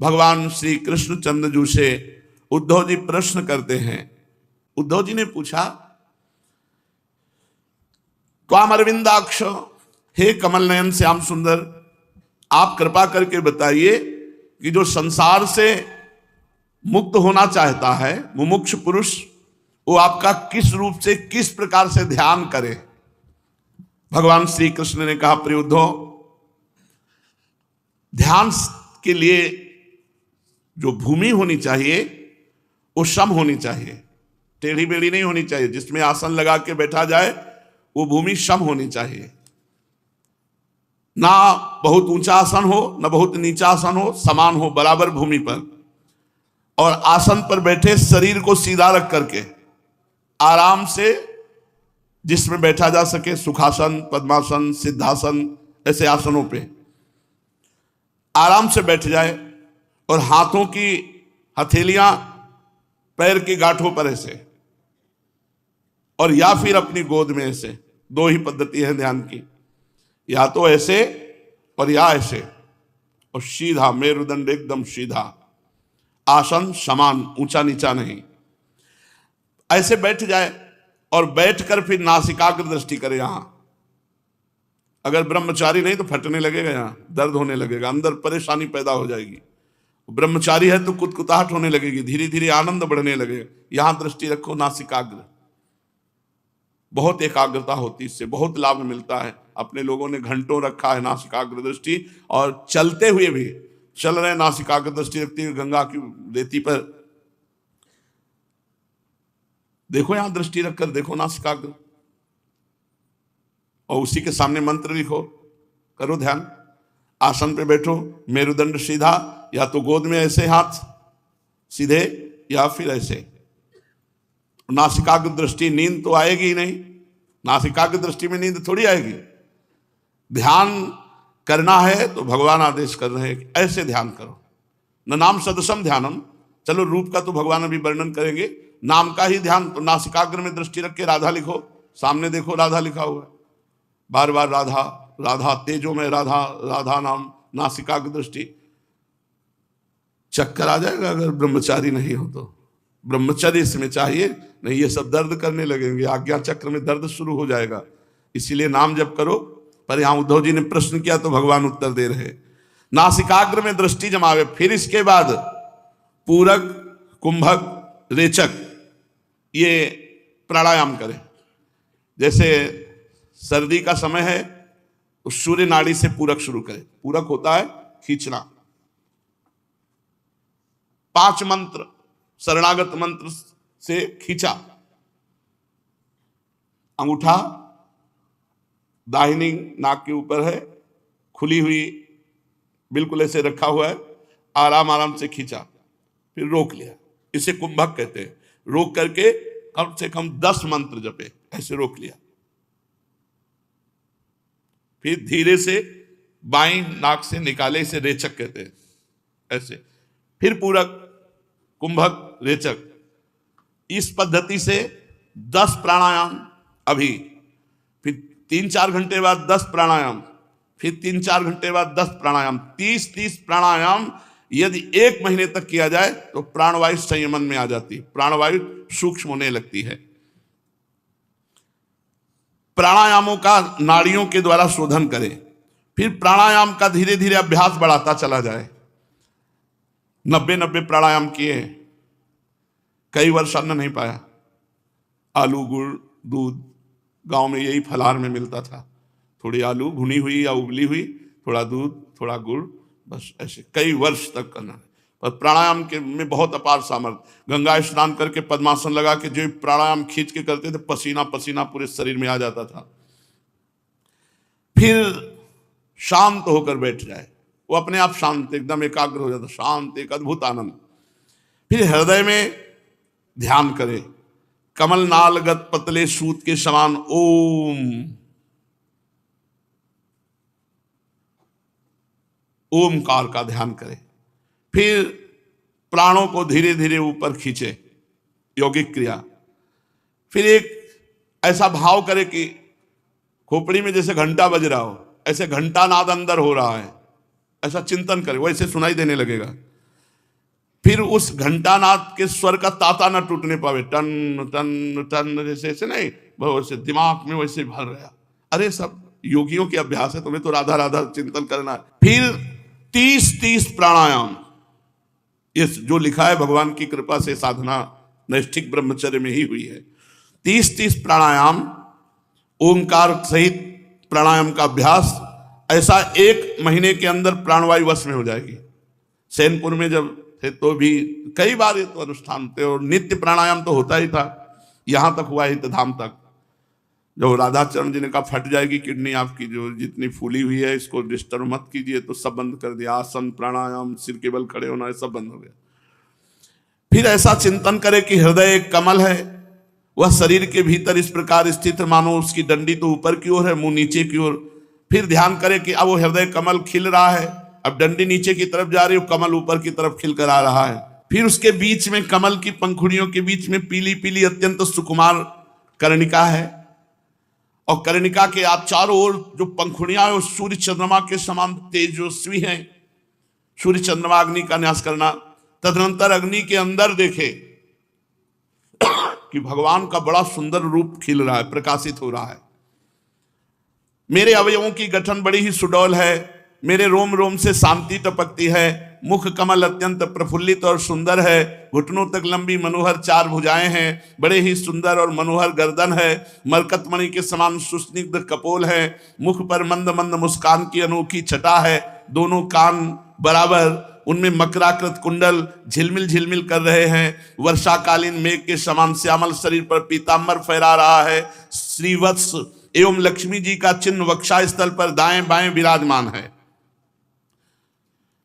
भगवान श्री कृष्णचंद्र जी से उद्धव जी प्रश्न करते हैं। उद्धव जी ने पूछा, त्वाम अरविंदाक्ष, हे कमल नयन श्याम सुंदर, आप कृपा करके बताइए कि जो संसार से मुक्त होना चाहता है मुमुक्ष पुरुष, वो आपका किस रूप से, किस प्रकार से ध्यान करे। भगवान श्री कृष्ण ने कहा, प्रिय उद्धव, ध्यान के लिए जो भूमि होनी चाहिए वो सम होनी चाहिए, टेढ़ी बेढ़ी नहीं होनी चाहिए। जिसमें आसन लगा के बैठा जाए वो भूमि सम होनी चाहिए, ना बहुत ऊंचा आसन हो ना बहुत नीचा आसन हो, समान हो, बराबर भूमि पर। और आसन पर बैठे शरीर को सीधा रख करके आराम से जिसमें बैठा जा सके, सुखासन, पद्मासन, सिद्धासन, ऐसे आसनों पे आराम से बैठ जाए और हाथों की हथेलियां पैर की गांठों पर ऐसे, और या फिर अपनी गोद में ऐसे। दो ही पद्धति है ध्यान की, या तो ऐसे और या ऐसे, और सीधा मेरुदंड एकदम सीधा, आसन समान, ऊंचा नीचा नहीं। ऐसे बैठ जाए और बैठकर फिर नासिकाग्र दृष्टि करे। यहां अगर ब्रह्मचारी नहीं तो फटने लगेगा, यहां दर्द होने लगेगा, अंदर परेशानी पैदा हो जाएगी। ब्रह्मचारी है तो कुतकुताहट होने लगेगी, धीरे धीरे आनंद बढ़ने लगेगा। यहां दृष्टि रखो, नासिकाग्र। बहुत एकाग्रता होती, इससे बहुत लाभ मिलता है। अपने लोगों ने घंटों रखा है नासिकाग्र दृष्टि, और चलते हुए भी चल रहे नासिकाग्र दृष्टि रखते हुए गंगा की रेती पर देखो, यहां दृष्टि रखकर देखो नासिकाग्र, और उसी के सामने मंत्र लिखो, करो ध्यान। आसन पे बैठो, मेरुदंड सीधा, या तो गोद में ऐसे हाथ सीधे या फिर ऐसे। नासिकाग्र दृष्टि, नींद तो आएगी ही नहीं, नासिकाग्र दृष्टि में नींद थोड़ी आएगी। ध्यान करना है तो भगवान आदेश कर रहे हैं कि ऐसे ध्यान करो। न नाम सदसम ध्यानम, चलो रूप का तो भगवान अभी वर्णन करेंगे, नाम का ही ध्यान। तो नासिकाग्र में दृष्टि रख के राधा लिखो, सामने देखो राधा लिखा हुआ है, बार बार राधा राधा, तेजो में राधा, राधा नाम, नासिकाग्र दृष्टि। चक्कर आ जाएगा अगर ब्रह्मचारी नहीं हो तो। ब्रह्मचर्य इसमें चाहिए, नहीं ये सब दर्द करने लगेंगे, आज्ञा चक्र में दर्द शुरू हो जाएगा। इसीलिए नाम जप करो। पर यहां उद्धव जी ने प्रश्न किया तो भगवान उत्तर दे रहे, नासिकाग्र में दृष्टि जमावे, फिर इसके बाद पूरक, कुंभक, रेचक, ये प्राणायाम करें। जैसे सर्दी का समय है तो सूर्य नाड़ी से पूरक शुरू करें। पूरक होता है खींचना। 5 मंत्र, शरणागत मंत्र से खींचा। अंगूठा दाहिनी नाक के ऊपर है, खुली हुई बिल्कुल ऐसे रखा हुआ है, आराम आराम से खींचा, फिर रोक लिया। इसे कुंभक कहते हैं। रोक करके कम से कम 10 मंत्र जपे, ऐसे रोक लिया। फिर धीरे से बाईं नाक से निकाले, इसे रेचक कहते हैं, ऐसे। फिर पूरक, कुंभक, रेचक, इस पद्धति से 10 प्राणायाम अभी, फिर 3-4 घंटे बाद 10 प्राणायाम, फिर 3-4 घंटे बाद 10 प्राणायाम, 30-30 प्राणायाम यदि 1 महीने तक किया जाए तो प्राणवायु संयमन में आ जाती है, प्राणवायु सूक्ष्म होने लगती है। प्राणायामों का नाड़ियों के द्वारा शोधन करें। फिर प्राणायाम का धीरे धीरे अभ्यास बढ़ाता चला जाए। 90 प्राणायाम किए, कई वर्ष अन्न नहीं पाया। आलू, गुड़, दूध, गांव में यही फलाहार में मिलता था। थोड़ी आलू भुनी हुई या उबली हुई, थोड़ा दूध, थोड़ा गुड़, बस ऐसे कई वर्ष तक करना है। पर प्राणायाम के में बहुत अपार सामर्थ्य। गंगा स्नान करके पद्मासन लगा के जो प्राणायाम खींच के करते थे, पसीना पसीना पूरे शरीर में आ जाता था। फिर शांत होकर बैठ जाए, वो अपने आप शांत, एकदम एकाग्र हो जाता, शांत, एक अद्भुत आनंद। फिर हृदय में ध्यान करे, कमल नालगत पतले सूत के समान ओमकार का ध्यान करे। फिर प्राणों को धीरे धीरे ऊपर खींचे, यौगिक क्रिया। फिर एक ऐसा भाव करे कि खोपड़ी में जैसे घंटा बज रहा हो, ऐसे घंटा नाद अंदर हो रहा है, ऐसा चिंतन करे, वैसे सुनाई देने लगेगा। फिर उस घंटानाद के स्वर का ताता ना टूटने पावे, टन टन टन जैसे ऐसे नहीं, वैसे दिमाग में वैसे भर रहा। अरे सब योगियों के अभ्यास है, तुम्हें तो राधा राधा चिंतन करना है। फिर 30 प्राणायाम, ये जो लिखा है भगवान की कृपा से साधना नैष्ठिक ब्रह्मचर्य में ही हुई है। 30 प्राणायाम, ओंकार सहित प्राणायाम का अभ्यास, ऐसा 1 महीने के अंदर प्राणवायु वश में हो जाएगी। सैनपुर में जब थे तो भी कई बार ये तो अनुष्ठान थे, और नित्य प्राणायाम तो होता ही था, यहां तक हुआ हितधाम तक। जब राधाचरण जी ने कहा फट जाएगी किडनी आपकी, जो जितनी फूली हुई है इसको डिस्टर्ब मत कीजिए, तो सब बंद कर दिया, आसन प्राणायाम, सिर के बल खड़े होना, सब बंद हो गया। फिर ऐसा चिंतन करे कि हृदय एक कमल है, वह शरीर के भीतर इस प्रकार स्थित, मानो उसकी डंडी तो ऊपर की ओर है, मुंह नीचे की ओर। फिर ध्यान करे कि अब वो हृदय कमल खिल रहा है, अब डंडी नीचे की तरफ जा रही है, कमल ऊपर की तरफ खिल कर आ रहा है। फिर उसके बीच में, कमल की पंखुड़ियों के बीच में पीली पीली अत्यंत सुकुमार कर्णिका है, और कर्णिका के आप चारों ओर जो पंखुड़ियां हैं वो सूर्य चंद्रमा के समान तेजस्वी हैं। सूर्य चंद्रमा अग्नि का न्यास करना। तदनंतर अग्नि के अंदर देखे कि भगवान का बड़ा सुंदर रूप खिल रहा है, प्रकाशित हो रहा है। मेरे अवयवों की गठन बड़ी ही सुडौल है, मेरे रोम रोम से शांति टपकती है, मुख कमल अत्यंत प्रफुल्लित और सुंदर है, घुटनों तक लंबी मनोहर 4 भुजाएं हैं, बड़े ही सुंदर और मनोहर गर्दन है, मरकतमणि के समान सुस्निग्ध कपोल है, मुख पर मंद मंद मुस्कान की अनोखी छटा है, दोनों कान बराबर, उनमें मकराकृत कुंडल झिलमिल झिलमिल कर रहे हैं, वर्षाकालीन मेघ के समान श्यामल शरीर पर पीतांबर फहरा रहा है, श्रीवत्स एवं लक्ष्मी जी का चिन्ह वक्षा स्थल पर दाएं बाएं विराजमान है,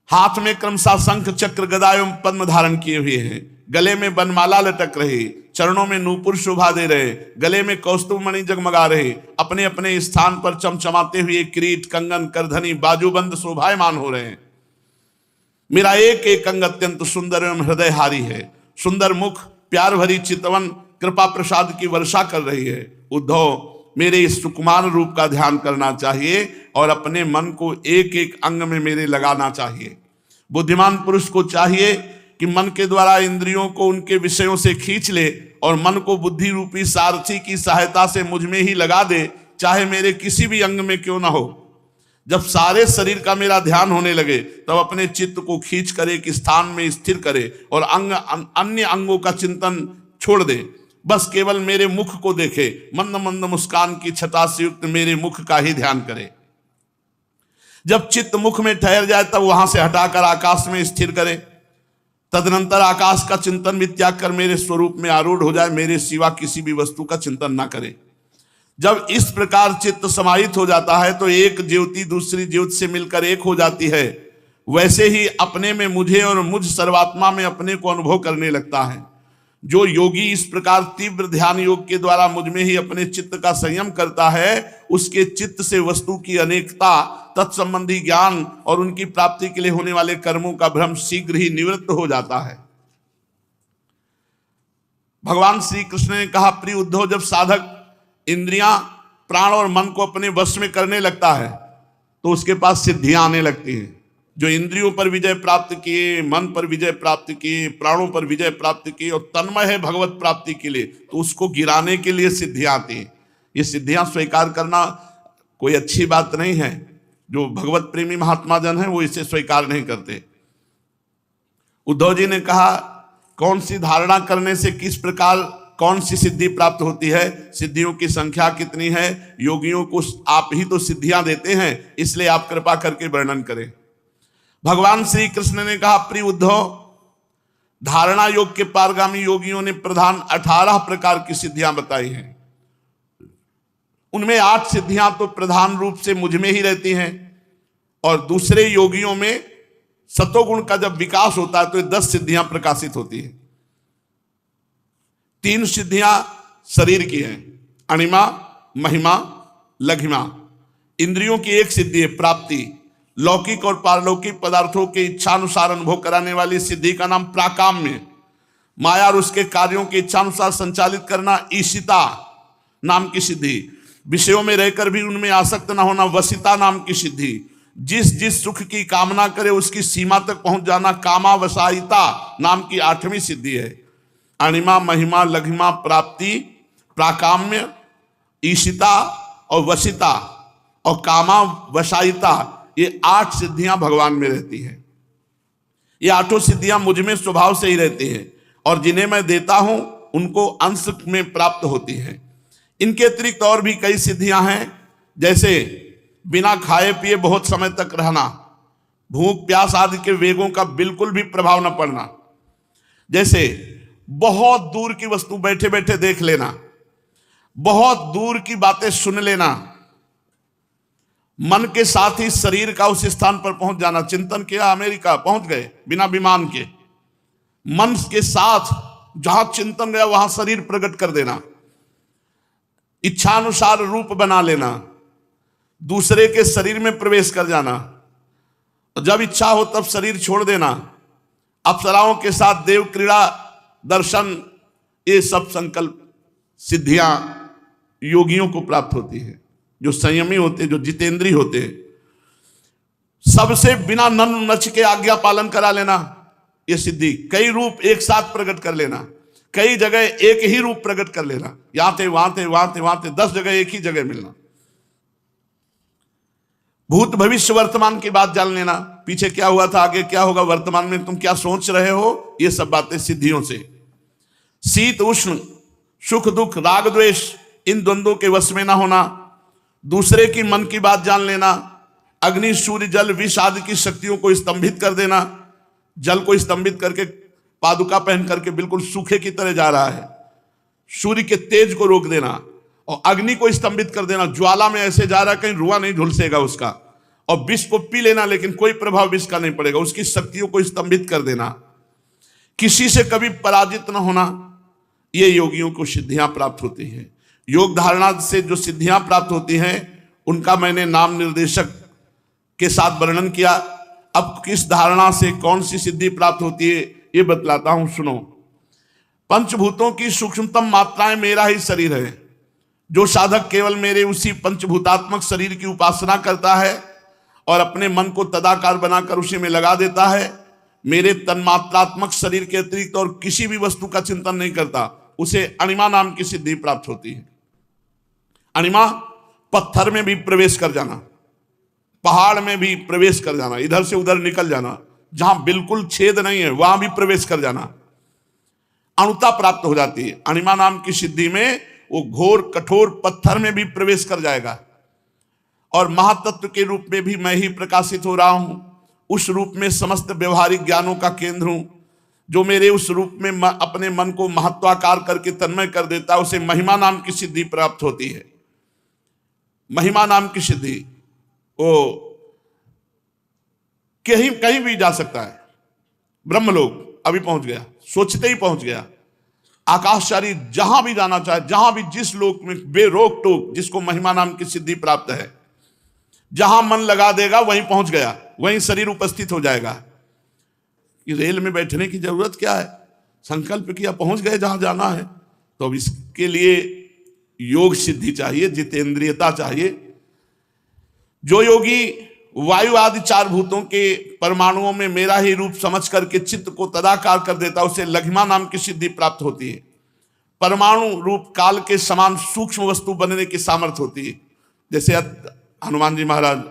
हाथ में क्रमशः शंख चक्र गदा एवं पद्म धारण किए हुए हैं, गले में बनमाला लटक रही, चरणों में नूपुर शोभा दे रहे, गले में कौस्तुभ मणि जगमगा रहे, अपने अपने स्थान पर चमचमाते हुए किरीट कंगन करधनी बाजूबंद शोभायमान हो रहे हैं। मेरा एक एक अंग अत्यंत सुंदर एवं हृदयहारी है, सुंदर मुख प्यार भरी चितवन कृपा प्रसाद की वर्षा कर रही है। उद्धव, मेरे इस सुकुमार रूप का ध्यान करना चाहिए और अपने मन को एक एक अंग में मेरे लगाना चाहिए। बुद्धिमान पुरुष को चाहिए कि मन के द्वारा इंद्रियों को उनके विषयों से खींच ले और मन को बुद्धि रूपी सारथी की सहायता से मुझ में ही लगा दे, चाहे मेरे किसी भी अंग में क्यों ना हो। जब सारे शरीर का मेरा ध्यान होने लगे तब अपने चित्त को खींच कर एक स्थान में स्थिर करे और अन्य अंगों का चिंतन छोड़ दे, बस केवल मेरे मुख को देखे, मंद मंद मुस्कान की छटा से युक्त मेरे मुख का ही ध्यान करे। जब चित्त मुख में ठहर जाए तब वहां से हटाकर आकाश में स्थिर करे, तदनंतर आकाश का चिंतन भी त्याग कर मेरे स्वरूप में आरूढ़ हो जाए, मेरे सिवा किसी भी वस्तु का चिंतन ना करे। जब इस प्रकार चित्त समाहित हो जाता है तो एक ज्योति दूसरी ज्योति से मिलकर एक हो जाती है, वैसे ही अपने में मुझे और मुझ सर्वात्मा में अपने को अनुभव करने लगता है। जो योगी इस प्रकार तीव्र ध्यान योग के द्वारा मुझ में ही अपने चित्त का संयम करता है, उसके चित्त से वस्तु की अनेकता, तत्संबंधी ज्ञान और उनकी प्राप्ति के लिए होने वाले कर्मों का भ्रम शीघ्र ही निवृत्त हो जाता है। भगवान श्री कृष्ण ने कहा, प्रिय उद्धव, जब साधक इंद्रियां, प्राण और मन को अपने वश में करने लगता है तो उसके पास सिद्धियां आने लगती हैं। जो इंद्रियों पर विजय प्राप्त किए, मन पर विजय प्राप्त किए, प्राणों पर विजय प्राप्त किए और तन्मय है भगवत प्राप्ति के लिए, तो उसको गिराने के लिए सिद्धियां आती हैं। ये सिद्धियां स्वीकार करना कोई अच्छी बात नहीं है। जो भगवत प्रेमी महात्मा जन है वो इसे स्वीकार नहीं करते। उद्धव जी ने कहा, कौन सी धारणा करने से किस प्रकार कौन सी सिद्धि प्राप्त होती है, सिद्धियों की संख्या कितनी है, योगियों को आप ही तो सिद्धियां देते हैं, इसलिए आप कृपा करके वर्णन करें। भगवान श्री कृष्ण ने कहा, प्रिय उद्धव, धारणा योग के पारगामी योगियों ने प्रधान 18 प्रकार की सिद्धियां बताई हैं। उनमें 8 सिद्धियां तो प्रधान रूप से मुझ में ही रहती हैं और दूसरे योगियों में सतोगुण का जब विकास होता है तो 10 सिद्धियां प्रकाशित होती हैं। 3 सिद्धियां शरीर की हैं, अणिमा, महिमा, लघिमा। इंद्रियों की एक सिद्धि है प्राप्ति, लौकिक और पारलौकिक पदार्थों के इच्छानुसार अनुभव कराने वाली सिद्धि का नाम प्राकाम्य। माया और उसके कार्यों के इच्छानुसार संचालित करना ईशिता नाम की सिद्धि। विषयों में रहकर भी उनमें आसक्त न होना वसिता नाम की सिद्धि। जिस जिस सुख की कामना करे उसकी सीमा तक पहुंच जाना कामावसायिता नाम की 8वीं सिद्धि है। अणिमा, महिमा, लघिमा, प्राप्ति, प्राकाम्य, ईशिता और वशिता और कामावसायिता, ये 8 सिद्धियां भगवान में रहती हैं। ये 8 सिद्धियां मुझ में स्वभाव से ही रहती हैं और जिन्हें मैं देता हूं उनको अंश में प्राप्त होती हैं। इनके अतिरिक्त और भी कई सिद्धियां हैं, जैसे बिना खाए पिए बहुत समय तक रहना, भूख प्यास आदि के वेगों का बिल्कुल भी प्रभाव न पड़ना, जैसे बहुत दूर की वस्तु बैठे बैठे देख लेना, बहुत दूर की बातें सुन लेना, मन के साथ ही शरीर का उस स्थान पर पहुंच जाना। चिंतन किया, अमेरिका पहुंच गए बिना विमान के, मन के साथ जहां चिंतन गया वहां शरीर प्रकट कर देना, इच्छानुसार रूप बना लेना, दूसरे के शरीर में प्रवेश कर जाना, जब इच्छा हो तब शरीर छोड़ देना, अप्सराओं के साथ देव क्रीड़ा, दर्शन, ये सब संकल्प सिद्धियां योगियों को प्राप्त होती है, जो संयमी होते, जो जितेंद्री होते। सबसे बिना नन नच के आज्ञा पालन करा लेना, ये सिद्धि। कई रूप एक साथ प्रकट कर लेना, कई जगह एक ही रूप प्रकट कर लेना, यहां थे वहां थे वहां थे वहां थे, 10 जगह एक ही जगह मिलना। भूत भविष्य वर्तमान की बात जान लेना, पीछे क्या हुआ था, आगे क्या होगा, वर्तमान में तुम क्या सोच रहे हो, ये सब बातें सिद्धियों से। शीत उष्ण, सुख दुख, राग द्वेष, इन द्वंद्वों के वश में ना होना, दूसरे की मन की बात जान लेना, अग्नि सूर्य जल विष आदि की शक्तियों को स्तंभित कर देना, जल को स्तंभित करके पादुका पहन करके बिल्कुल सूखे की तरह जा रहा है, सूर्य के तेज को रोक देना, और अग्नि को स्तंभित कर देना, ज्वाला में ऐसे जा रहा है कहीं रुआ नहीं झुलसेगा उसका, और विष को पी लेना लेकिन कोई प्रभाव विष का नहीं पड़ेगा, उसकी शक्तियों को स्तंभित कर देना, किसी से कभी पराजित न होना, ये योगियों को सिद्धियां प्राप्त होती हैं। योग धारणा से जो सिद्धियां प्राप्त होती हैं उनका मैंने नाम निर्देशक के साथ वर्णन किया। अब किस धारणा से कौन सी सिद्धि प्राप्त होती है ये बतलाता हूं, सुनो। पंचभूतों की सूक्ष्मतम मात्राएं मेरा ही शरीर है। जो साधक केवल मेरे उसी पंचभूतात्मक शरीर की उपासना करता है और अपने मन को तदाकार बनाकर उसी में लगा देता है, मेरे तन्मात्रात्मक शरीर के अतिरिक्त और किसी भी वस्तु का चिंतन नहीं करता, उसे अणिमा नाम की सिद्धि प्राप्त होती है। अणिमा, पत्थर में भी प्रवेश कर जाना, पहाड़ में भी प्रवेश कर जाना, इधर से उधर निकल जाना, जहां बिल्कुल छेद नहीं है वहां भी प्रवेश कर जाना, अणुता प्राप्त हो जाती है। अणिमा नाम की सिद्धि में वो घोर कठोर पत्थर में भी प्रवेश कर जाएगा और महातत्व के रूप में भी मैं ही प्रकाशित हो रहा हूं। उस रूप में समस्त व्यवहारिक ज्ञानों का केंद्र हूं। जो मेरे उस रूप में अपने मन को महत्वाकार करके तन्मय कर देता है, उसे महिमा नाम की सिद्धि प्राप्त होती है। महिमा नाम की सिद्धि वो कहीं कहीं भी जा सकता है। ब्रह्मलोक अभी पहुंच गया, सोचते ही पहुंच गया। आकाशचारी जहां भी जाना चाहे, जहां भी जिस लोक में बेरोक टोक, जिसको महिमा नाम की सिद्धि प्राप्त है, जहां मन लगा देगा वहीं पहुंच गया, वहीं शरीर उपस्थित हो जाएगा। कि रेल में बैठने की जरूरत क्या है, संकल्प किया पहुंच गए जहां जाना है। तो अब इसके लिए योग सिद्धि चाहिए, जितेंद्रियता चाहिए। जो योगी वायु आदि 4 भूतों के परमाणुओं में मेरा ही रूप समझ करके चित्त को तदाकार कर देता, उसे लघिमा नाम की सिद्धि प्राप्त होती है। परमाणु रूप काल के समान सूक्ष्म वस्तु बनने की सामर्थ्य होती है। जैसे हनुमान जी महाराज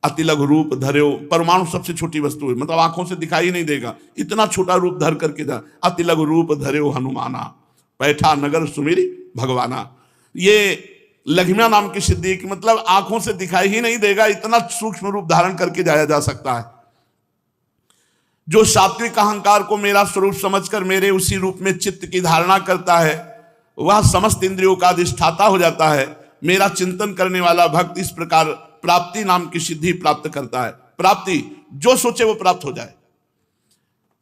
अति लघु रूप धर्यो, परमाणु सबसे छोटी वस्तु है, मतलब आंखों से दिखाई नहीं देगा, इतना छोटा रूप धर करके जा, अति लघु रूप धर्यो हनुमाना, बैठा नगर सुमेरी भगवाना। ये लघिमा नाम की सिद्धि की मतलब आंखों से दिखाई ही नहीं देगा, इतना सूक्ष्म रूप धारण करके जाया जा सकता है। जो सात्विक अहंकार को मेरा स्वरूप समझकर मेरे उसी रूप में चित्त की धारणा करता है, वह समस्त इंद्रियों का अधिष्ठाता हो जाता है। मेरा चिंतन करने वाला भक्त इस प्रकार प्राप्ति नाम की सिद्धि प्राप्त करता है। प्राप्ति, जो सोचे वो प्राप्त हो जाए,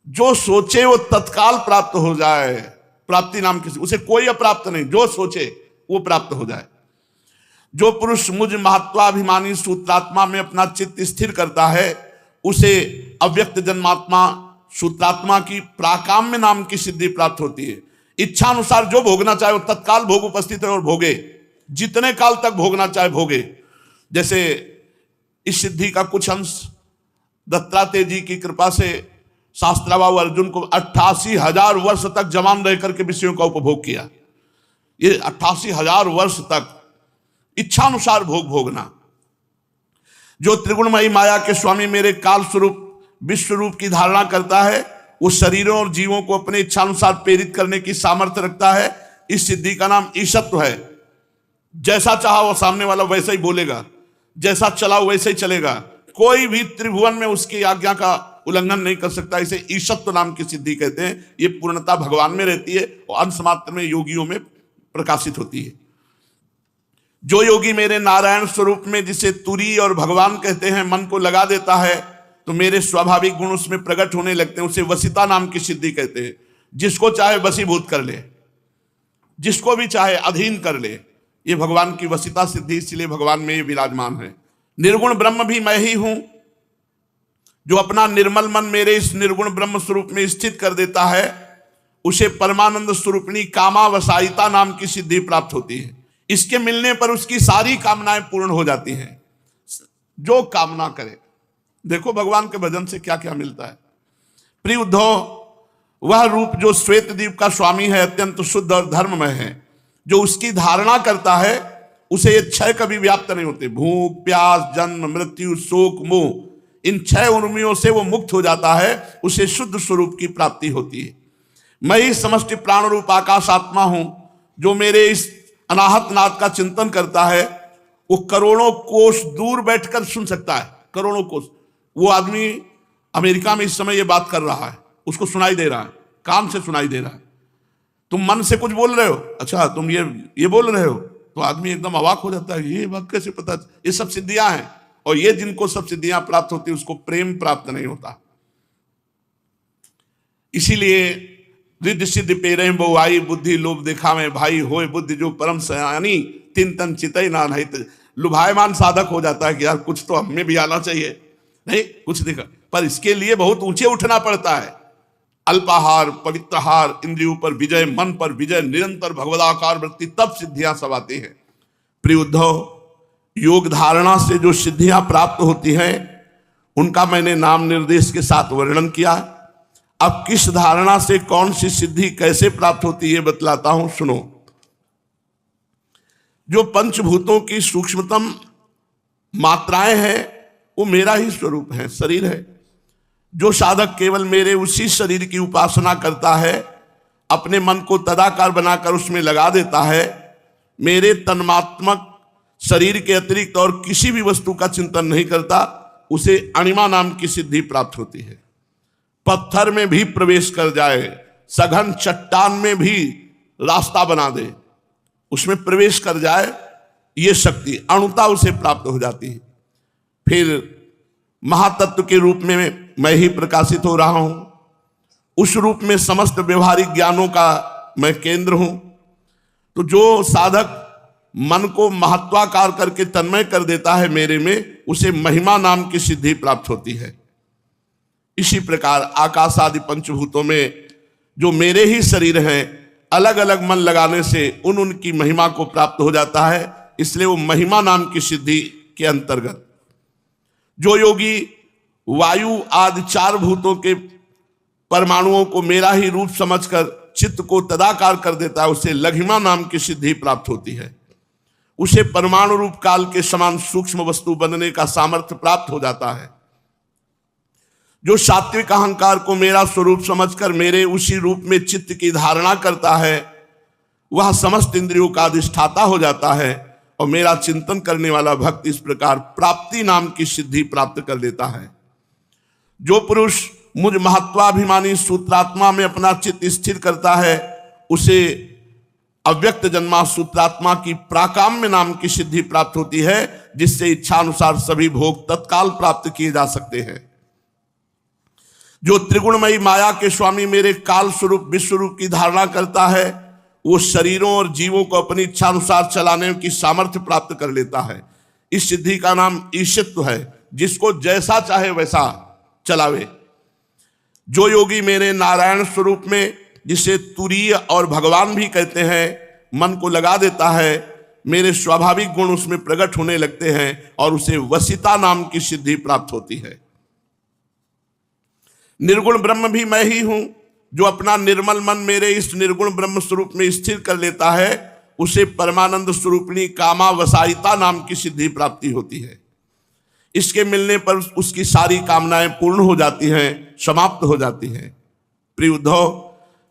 जो सोचे वो तत्काल प्राप्त हो जाए। प्राप्ति नाम की, उसे कोई अप्राप्त नहीं, जो सोचे वो प्राप्त हो जाए। जो पुरुष मुझ महत्वाभिमानी सूत्रात्मा में अपना चित्त स्थिर करता है, उसे अव्यक्त जन्मात्मा सूत्रात्मा की प्राकाम्य नाम की सिद्धि प्राप्त होती है। इच्छा अनुसार जो भोगना चाहे वो तत्काल भोग उपस्थित है और भोगे, जितने काल तक भोगना चाहे भोगे। जैसे इस सिद्धि का कुछ अंश दत्तात्रेय जी की कृपा से शास्त्राबाहु अर्जुन को 88,000 वर्ष तक जवान रह करके विषयों का उपभोग किया। ये 88,000 वर्ष तक इच्छानुसार भोग भोगना। जो त्रिगुणमयी माया के स्वामी मेरे काल स्वरूप विश्व रूप की धारणा करता है, वो शरीरों और जीवों को अपने इच्छानुसार प्रेरित करने की सामर्थ्य रखता है। इस सिद्धि का नाम ईशत्व है। जैसा चाहा वो सामने वाला वैसा ही बोलेगा, जैसा चला वैसे ही चलेगा, कोई भी त्रिभुवन में उसकी आज्ञा का उल्लंघन नहीं कर सकता। इसे ईशत्व नाम की सिद्धि कहते हैं। ये पूर्णता भगवान में रहती है और अंश मात्र में योगियों में प्रकाशित होती है। जो योगी मेरे नारायण स्वरूप में, जिसे तुरी और भगवान कहते हैं, मन को लगा देता है तो मेरे स्वाभाविक गुण उसमें प्रकट होने लगते हैं। उसे वसिता नाम की सिद्धि कहते हैं। जिसको चाहे वशीभूत कर ले, जिसको भी चाहे अधीन कर ले, ये भगवान की वसिता सिद्धि, इसलिए भगवान में ये विराजमान है। निर्गुण ब्रह्म भी मैं ही हूं। जो अपना निर्मल मन मेरे इस निर्गुण ब्रह्म स्वरूप में स्थित कर देता है, उसे परमानंद स्वरूपिणी कामावसायिता नाम की सिद्धि प्राप्त होती है। इसके मिलने पर उसकी सारी कामनाएं पूर्ण हो जाती हैं, जो कामना करे। देखो भगवान के भजन से क्या क्या मिलता है। प्रिय उद्धव, वह रूप जो श्वेत द्वीप का स्वामी है, अत्यंत शुद्ध और धर्ममय है। जो उसकी धारणा करता है उसे ये क्षय कभी व्याप्त नहीं होते। भूख, प्यास, जन्म, मृत्यु, शोक, मोह, इन 6 उर्मियों से वो मुक्त हो जाता है। उसे शुद्ध स्वरूप की प्राप्ति होती है। मैं ही समष्टि प्राण रूप आकाश आत्मा हूं। जो मेरे इस अनाहत नाद का चिंतन करता है, वो करोड़ों कोस दूर बैठकर सुन सकता है। करोड़ों कोस। वो आदमी अमेरिका में इस समय ये बात कर रहा है, उसको सुनाई दे रहा है, कान से सुनाई दे रहा है। तुम मन से कुछ बोल रहे हो, अच्छा तुम ये बोल रहे हो, तो आदमी एकदम अवाक हो जाता है। ये बात कैसे पता? ये सब सिद्धियां हैं। और ये जिनको सब सिद्धियां प्राप्त होती है, उसको प्रेम प्राप्त नहीं होता। इसीलिए रिद्धि सिद्धि पेरे बहु आई, बुद्धि लोभ देखा में भाई होए बुद्धि जो परम सयानी, तिन तन चितई ना नहीं। लुभायमान साधक हो जाता है कि यार कुछ तो हमें भी आना चाहिए, नहीं कुछ दिखा। पर इसके लिए बहुत ऊंचे उठना पड़ता है। अल्पाहार, पवित्रहार, इंद्रियों पर विजय, मन पर विजय, निरंतर भगवदाकार वृत्ति, तब सिद्धियां सब आती हैं। प्रिय उद्धव, योग धारणा से जो सिद्धियां प्राप्त होती हैं, उनका मैंने नाम निर्देश के साथ वर्णन किया। अब किस धारणा से कौन सी सिद्धि कैसे प्राप्त होती है बतलाता हूं, सुनो। जो पंचभूतों की सूक्ष्मतम मात्राएं हैं, वो मेरा ही स्वरूप है, शरीर है। जो साधक केवल मेरे उसी शरीर की उपासना करता है, अपने मन को तदाकार बनाकर उसमें लगा देता है, मेरे तन्मात्मक शरीर के अतिरिक्त और किसी भी वस्तु का चिंतन नहीं करता, उसे अणिमा नाम की सिद्धि प्राप्त होती है। पत्थर में भी प्रवेश कर जाए, सघन चट्टान में भी रास्ता बना दे, उसमें प्रवेश कर जाए, ये शक्ति अणुता उसे प्राप्त हो जाती है। फिर महातत्व के रूप में मैं ही प्रकाशित हो रहा हूं। उस रूप में समस्त व्यवहारिक ज्ञानों का मैं केंद्र हूं। तो जो साधक मन को महत्वाकार करके तन्मय कर देता है मेरे में, उसे महिमा नाम की सिद्धि प्राप्त होती है। इसी प्रकार आकाश आदि पंचभूतों में जो मेरे ही शरीर हैं, अलग अलग मन लगाने से उनकी महिमा को प्राप्त हो जाता है। इसलिए वो महिमा नाम की सिद्धि के अंतर्गत जो योगी वायु आदि 4 भूतों के परमाणुओं को मेरा ही रूप समझकर चित्त को तदाकार कर देता है, उसे लघिमा नाम की सिद्धि प्राप्त होती है। उसे परमाणु रूप काल के समान सूक्ष्म वस्तु बनने का सामर्थ्य प्राप्त हो जाता है। जो सात्विक अहंकार को मेरा स्वरूप समझकर मेरे उसी रूप में चित्त की धारणा करता है, वह समस्त इंद्रियों का अधिष्ठाता हो जाता है और मेरा चिंतन करने वाला भक्त इस प्रकार प्राप्ति नाम की सिद्धि प्राप्त कर लेता है। जो पुरुष मुझ महत्वाभिमानी सूत्रात्मा में अपना चित्त स्थिर करता है, उसे अव्यक्त जन्मा सूत्रात्मा की प्राकाम्य नाम की सिद्धि प्राप्त होती है, जिससे इच्छानुसार सभी भोग तत्काल प्राप्त किए जा सकते हैं। जो त्रिगुणमयी माया के स्वामी मेरे काल स्वरूप विश्व रूप की धारणा करता है, वो शरीरों और जीवों को अपनी इच्छानुसार चलाने की सामर्थ्य प्राप्त कर लेता है। इस सिद्धि का नाम ईशत्व है, जिसको जैसा चाहे वैसा चलावे। जो योगी मेरे नारायण स्वरूप में, जिसे तुरीय और भगवान भी कहते हैं, मन को लगा देता है, मेरे स्वाभाविक गुण उसमें प्रकट होने लगते हैं और उसे वसिता नाम की सिद्धि प्राप्त होती है। निर्गुण ब्रह्म भी मैं ही हूं। जो अपना निर्मल मन मेरे इस निर्गुण ब्रह्म स्वरूप में स्थिर कर लेता है उसे परमानंद स्वरूपिणी कामावसायिता नाम की सिद्धि प्राप्ति होती है। इसके मिलने पर उसकी सारी कामनाएं पूर्ण हो जाती हैं, समाप्त हो जाती हैं। प्रिय उद्धव,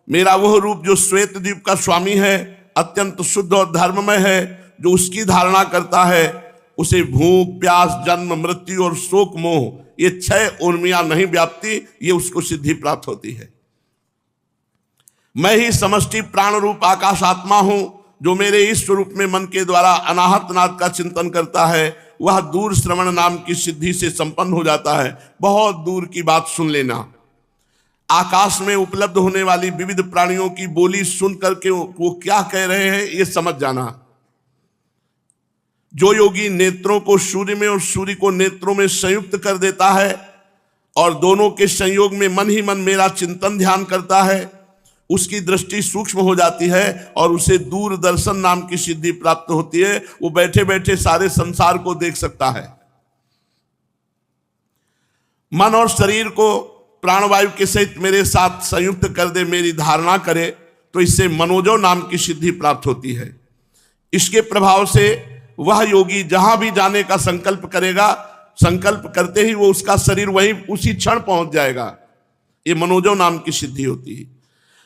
मेरा वह रूप जो श्वेत द्वीप का स्वामी है, अत्यंत शुद्ध और धर्ममय है, जो उसकी धारणा करता है उसे भूख प्यास जन्म मृत्यु और शोक मोह ये 6 उर्मियां नहीं व्याप्ति, ये उसको सिद्धि प्राप्त होती है। मैं ही समष्टि प्राण रूप आकाश आत्मा हूं। जो मेरे इस स्वरूप में मन के द्वारा अनाहत नाद का चिंतन करता है वह दूर श्रवण नाम की सिद्धि से संपन्न हो जाता है। बहुत दूर की बात सुन लेना, आकाश में उपलब्ध होने वाली विविध प्राणियों की बोली सुन करके वो क्या कह रहे हैं ये समझ जाना। जो योगी नेत्रों को सूर्य में और सूर्य को नेत्रों में संयुक्त कर देता है और दोनों के संयोग में मन ही मन मेरा चिंतन ध्यान करता है, उसकी दृष्टि सूक्ष्म हो जाती है और उसे दूरदर्शन नाम की सिद्धि प्राप्त होती है। वो बैठे बैठे सारे संसार को देख सकता है। मन और शरीर को प्राणवायु के सहित मेरे साथ संयुक्त कर दे, मेरी धारणा करे, तो इससे मनोजो नाम की सिद्धि प्राप्त होती है। इसके प्रभाव से वह योगी जहां भी जाने का संकल्प करेगा, संकल्प करते ही वो उसका शरीर वहीं उसी क्षण पहुंच जाएगा। ये मनोजो नाम की सिद्धि होती है।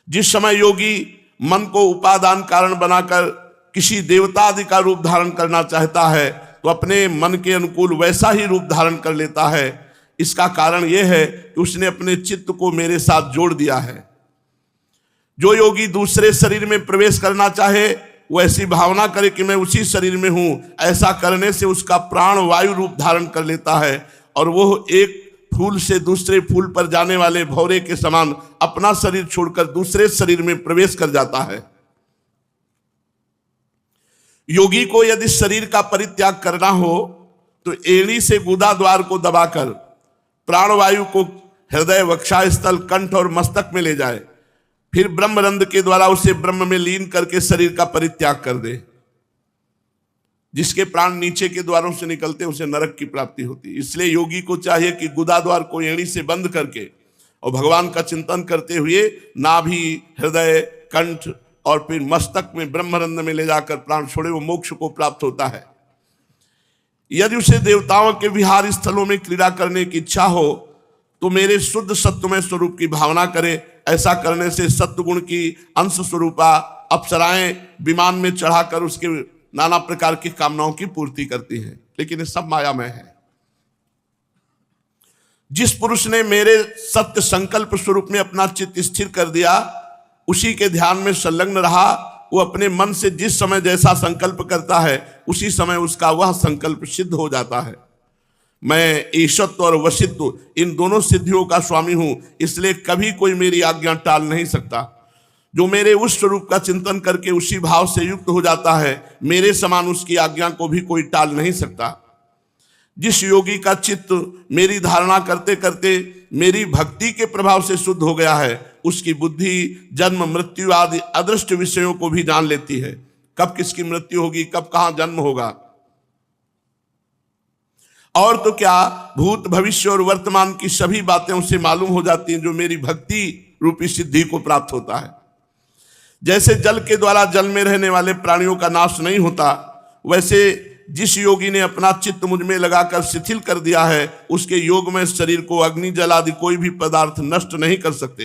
जिस समय योगी मन को उपादान कारण बनाकर किसी देवता आदि का रूप धारण करना चाहता है तो अपने मन के अनुकूल वैसा ही रूप धारण कर लेता है। इसका कारण यह है कि उसने अपने चित्त को मेरे साथ जोड़ दिया है। जो योगी दूसरे शरीर में प्रवेश करना चाहे वो ऐसी भावना करे कि मैं उसी शरीर में हूं। ऐसा करने से उसका प्राण वायु रूप धारण कर लेता है और वो एक फूल से दूसरे फूल पर जाने वाले भौरे के समान अपना शरीर छोड़कर दूसरे शरीर में प्रवेश कर जाता है। योगी को यदि शरीर का परित्याग करना हो तो एड़ी से गुदा द्वार को दबाकर प्राणवायु को हृदय वक्षास्थल कंठ और मस्तक में ले जाए, फिर ब्रह्मरंध्र के द्वारा उसे ब्रह्म में लीन करके शरीर का परित्याग कर दे। जिसके प्राण नीचे के द्वारों से निकलते उसे नरक की प्राप्ति होती है। इसलिए योगी को चाहिए कि गुदा द्वार को एड़ी से बंद करके और भगवान का चिंतन करते हुए नाभि हृदय कंठ और फिर मस्तक में ब्रह्मरंध्र में ले जाकर प्राण छोड़े, वो मोक्ष को प्राप्त होता है। यदि उसे देवताओं के विहार स्थलों में क्रीड़ा करने की इच्छा हो तो मेरे शुद्ध सत्वमय स्वरूप की भावना करे। ऐसा करने से सत्वगुण की अंश स्वरूपा अप्सराएं विमान में चढ़ाकर उसके नाना प्रकार की कामनाओं की पूर्ति करती है, लेकिन ये सब मायामय है। जिस पुरुष ने मेरे सत्य संकल्प स्वरूप में अपना चित्त स्थिर कर दिया, उसी के ध्यान में संलग्न रहा, वो अपने मन से जिस समय जैसा संकल्प करता है उसी समय उसका वह संकल्प सिद्ध हो जाता है। मैं ईशत्व और वशित्व इन दोनों सिद्धियों का स्वामी हूं, इसलिए कभी कोई मेरी आज्ञा टाल नहीं सकता। जो मेरे उस स्वरूप का चिंतन करके उसी भाव से युक्त हो जाता है, मेरे समान उसकी आज्ञा को भी कोई टाल नहीं सकता। जिस योगी का चित्त मेरी धारणा करते करते मेरी भक्ति के प्रभाव से शुद्ध हो गया है, उसकी बुद्धि जन्म मृत्यु आदि अदृष्ट विषयों को भी जान लेती है। कब किसकी मृत्यु होगी, कब कहां जन्म होगा, और तो क्या भूत भविष्य और वर्तमान की सभी बातें उसे मालूम हो जाती हैं, जो मेरी भक्ति रूपी सिद्धि को प्राप्त होता है। जैसे जल के द्वारा जल में रहने वाले प्राणियों का नाश नहीं होता, वैसे जिस योगी ने अपना चित्त मुझ में लगाकर शिथिल कर दिया है, उसके योग में शरीर को अग्नि जल आदि कोई भी पदार्थ नष्ट नहीं कर सकते।